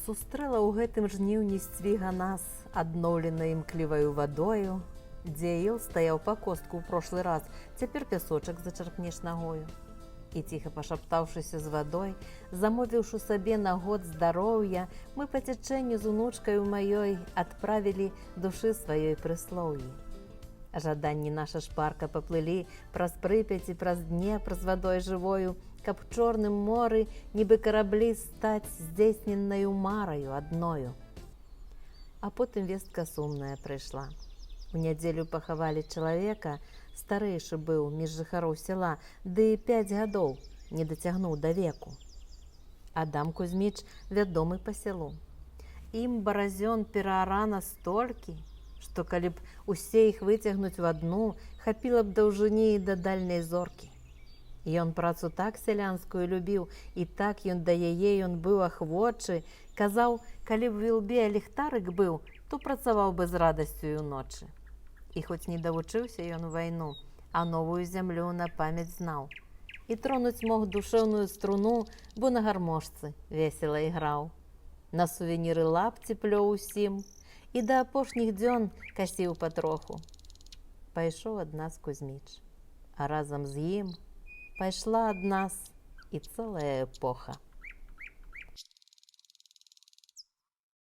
Сустрэла ў гэтым жніўні сцвіга нас, адноўленай імкліваю вадою, дзе іл стаяў па костку ў прошлы раз, цяпер пясочак зачарпнеш нагою. І ціха пашаптаўшыся з вадой, замовіўшы сабе на год здароўя, мы па цячэнню з унучкаю маёй адправілі душы сваёй прыслоўі. Жаданні наша шпарка паплылі праз Прыпяць і праз Днепр з вадой жывою, каб у чорным моры, нібы караблі, стаць здзейсненнаю мараю адною. А потым вестка сумная прыйшла. У нядзелю пахавалі чалавека, старэйшы быў між жыхароў сяла, ды 5 гадоў не дацягнуў да веку. Адам Кузьміч вядомы па сялу. Ім баразён пераарана столькі, што калі б усе іх выцягнуць в адну, хапіла б даўжыні і да дальняй зоркі. Ён працу так сялянскую любіў, і так ён да яе ён быў ахвочы, казаў, калі б у ілбе ліхтарык быў, то працаваў бы з радасцю і ўночы. І хоць не давучыўся ён вайну, а новую зямлю на памяць знаў. І тронуць мог душэўную струну, бо на гармошцы весела іграў. На сувеніры лапці плёў усім, і да апошніх дзён касіў патроху. Пайшоў ад нас Кузьміч, а разам з ім пайшла ад нас і цэлая эпоха.